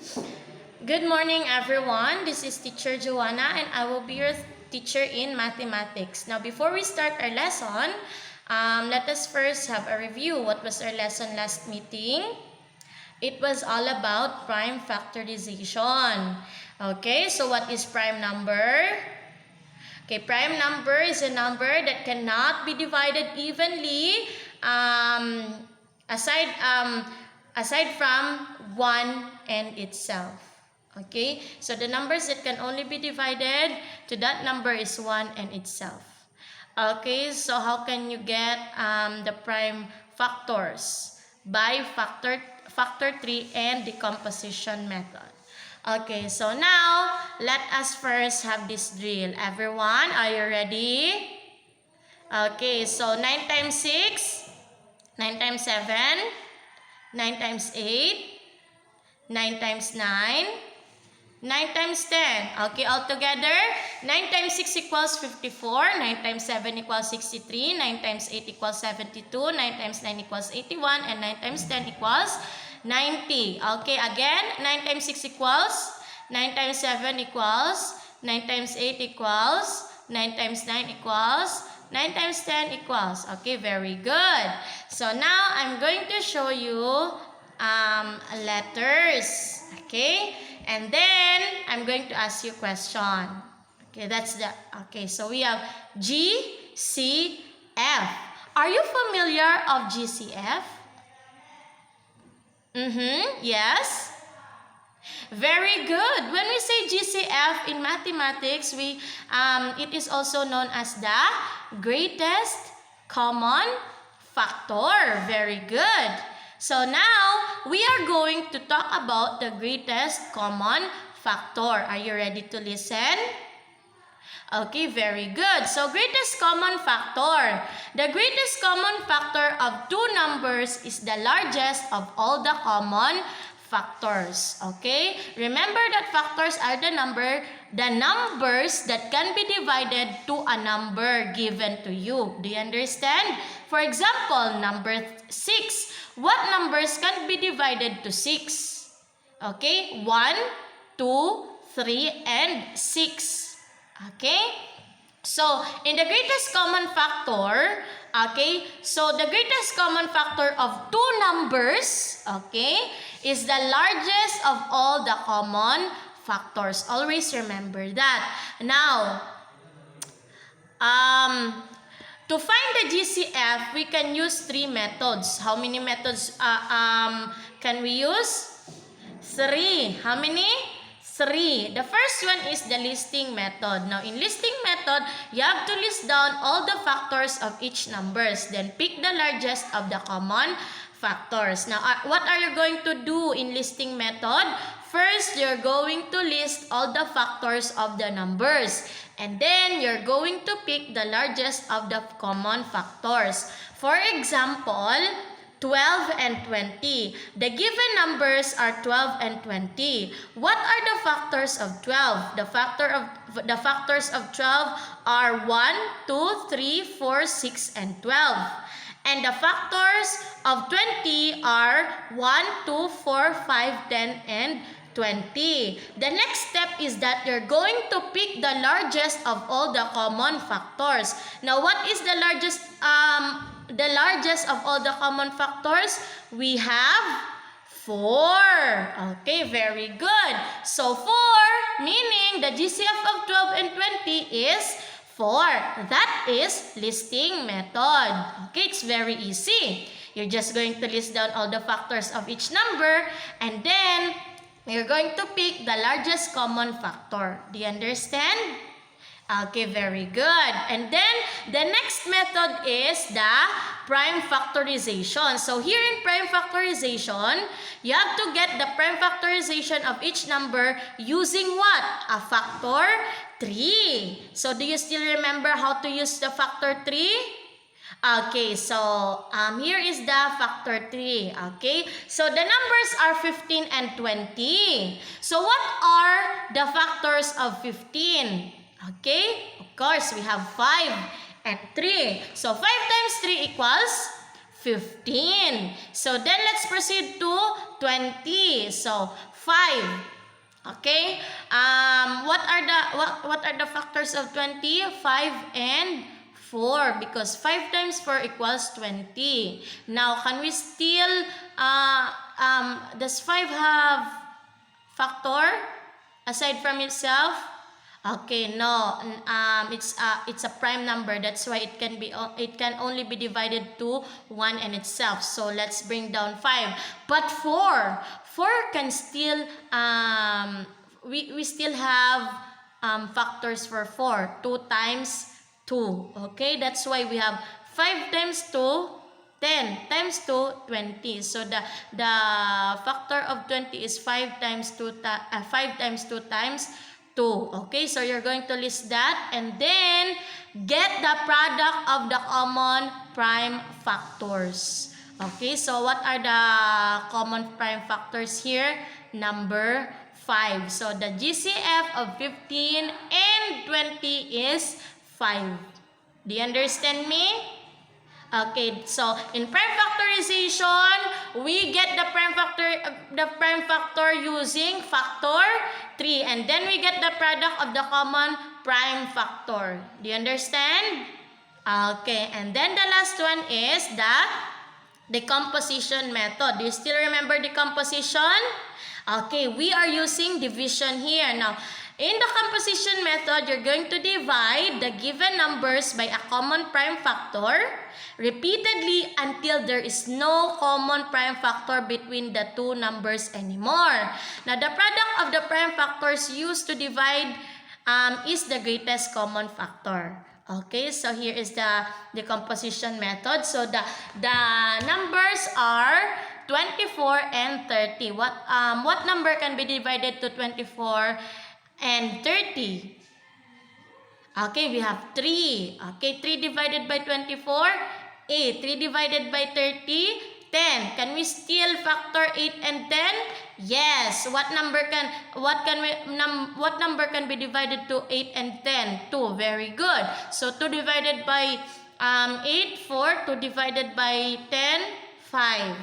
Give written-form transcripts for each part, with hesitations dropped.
Good morning, everyone. This is Teacher Joanna, and I will be your teacher in mathematics. Now, before we start our lesson, let us first have a review. What was our lesson last meeting? It was all about prime factorization. Okay, so what is prime number? Okay, prime number is a number that cannot be divided evenly aside from 1 and itself. Okay, so the numbers that can only be divided to that number is 1 and itself. Okay, so how can you get the prime factors? By factor 3 and decomposition method. Okay, so now let us first have this drill. Everyone, are you ready? Okay, so 9 times 6, 9 times 7, 9 times 8, 9 times 9, 9 times 10. Okay, all together, 9 times 6 equals 54, 9 times 7 equals 63, 9 times 8 equals 72, 9 times 9 equals 81, and 9 times 10 equals 90. Okay, again, 9 times 6 equals, 9 times 7 equals, 9 times 8 equals, 9 times 9 equals, 9 times 10 equals. Okay, very good. So now I'm going to show you letters. Okay, and then I'm going to ask you a question. Okay, okay, so we have G, C, F. Are you familiar of GCF? Yes. Very good. When we say GCF in mathematics, it is also known as the greatest common factor. Very good. So now we are going to talk about the greatest common factor. Are you ready to listen? Okay, very good. So greatest common factor. The greatest common factor of two numbers is the largest of all the common factors. Okay? Remember that factors are the numbers that can be divided to a number given to you. Do you understand? For example, number 6. What numbers can be divided to 6? Okay? 1, 2, 3, and 6. Okay? So, in the greatest common factor, okay, so the greatest common factor of two numbers, okay, is the largest of all the common factors. Always remember that. Now, to find the GCF, we can use 3 methods. How many methods can we use? 3. How many? 3. The first one is the listing method. Now, in listing method, you have to list down all the factors of each numbers. Then, pick the largest of the common factors. Now, what are you going to do in listing method? First, you're going to list all the factors of the numbers. And then, you're going to pick the largest of the common factors. For example, 12 and 20. The given numbers are 12 and 20. What are the factors of 12? The factors of 12 are 1, 2, 3, 4, 6, and 12. And the factors of 20 are 1, 2, 4, 5, 10, and 20. The next step is that you're going to pick the largest of all the common factors. Now, what is the largest of all the common factors? We have 4. Okay, very good. So 4, meaning the GCF of 12 and 20 is 4. That is listing method. Okay, it's very easy. You're just going to list down all the factors of each number, and then you're going to pick the largest common factor. Do you understand? Okay, very good. And then, the next method is the prime factorization. So, here in prime factorization, you have to get the prime factorization of each number using what? A factor 3. So, do you still remember how to use the factor 3? Okay, so here is the factor 3. Okay, so the numbers are 15 and 20. So, what are the factors of 15? Okay, of course, we have 5 and 3. So, 5 times 3 equals 15. So then let's proceed to 20. So 5. Okay? What are the factors of 20? 5 and 4, because 5 times 4 equals 20. Now, can we still does 5 have factor aside from itself? Okay, no. It's a prime number. That's why it can only be divided to 1 and itself. So let's bring down 5. But 4 can still we still have factors for 4. 2 times 2. Okay, that's why we have 5 times 2, 10 times 2, 20. So the factor of 20 is 5 times 2 times 2. Okay, so you're going to list that and then get the product of the common prime factors. Okay, so what are the common prime factors here? Number 5. So the GCF of 15 and 20 is 5. Do you understand me? Okay, so in prime factorization, we get the prime factor using factor 3, and then we get the product of the common prime factor. Do you understand? Okay, and then the last one is the decomposition method. Do you still remember decomposition? Okay, we are using division here. Now, in the composition method, you're going to divide the given numbers by a common prime factor repeatedly until there is no common prime factor between the two numbers anymore. Now, the product of the prime factors used to divide is the greatest common factor. Okay, so here is the decomposition method. So the numbers are 24 and 30. What number can be divided to 24 and 30? Okay, we have 3. Okay, 3 divided by 24, 8. 3 divided by 30, 10. Can we still factor 8 and 10? Yes. What number can be divided to 8 and 10? 2. Very good. So 2 divided by 8, 4. 2 divided by 10, 5.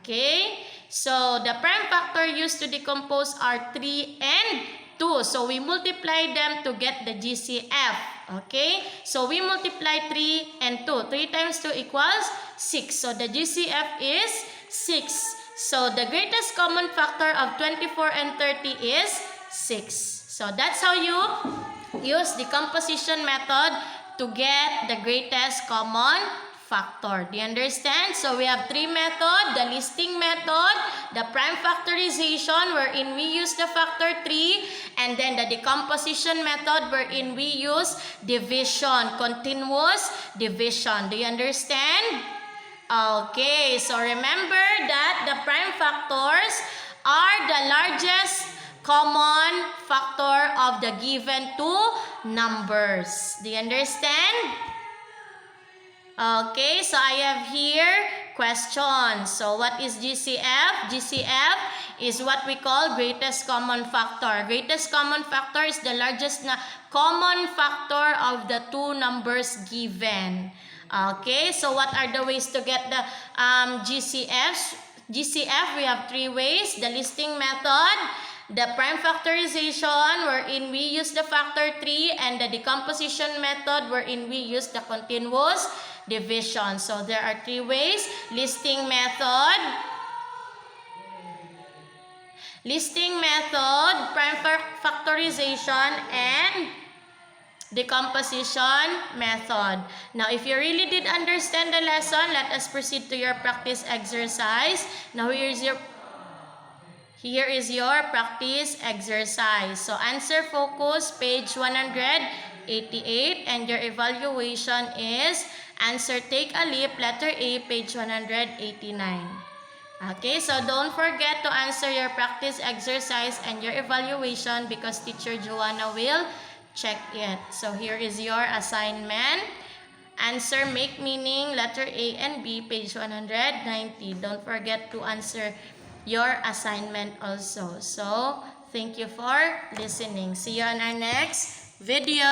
Okay. So the prime factor used to decompose are 3 and 2. So we multiply them to get the GCF. Okay? So we multiply 3 and 2. 3 times 2 equals 6. So the GCF is 6. So the greatest common factor of 24 and 30 is 6. So that's how you use the decomposition method to get the greatest common factor. Do you understand? So we have 3 methods: the listing method, the prime factorization wherein we use the factor 3, and then the decomposition method wherein we use division, continuous division. Do you understand? Okay, so remember that the prime factors are the largest common factor of the given two numbers. Do you understand? Okay, so I have here questions. So what is GCF? GCF is what we call greatest common factor. Greatest common factor is the largest common factor of the two numbers given. Okay, so what are the ways to get the GCF? GCF, we have 3 ways: the listing method, the prime factorization wherein we use the factor 3, and the decomposition method wherein we use the continuous division. So there are 3 ways: listing method, prime factorization, and decomposition method. Now, if you really did understand the lesson, let us proceed to your practice exercise. Now, here is your practice exercise. So, answer focus, page 188, and your evaluation is answer take a leap, letter A, page 189. Okay, so don't forget to answer your practice exercise and your evaluation because Teacher Joanna will check it. So here is your assignment. Answer make meaning, letter A and B, page 190. Don't forget to answer your assignment also. So thank you for listening. See you on our next video.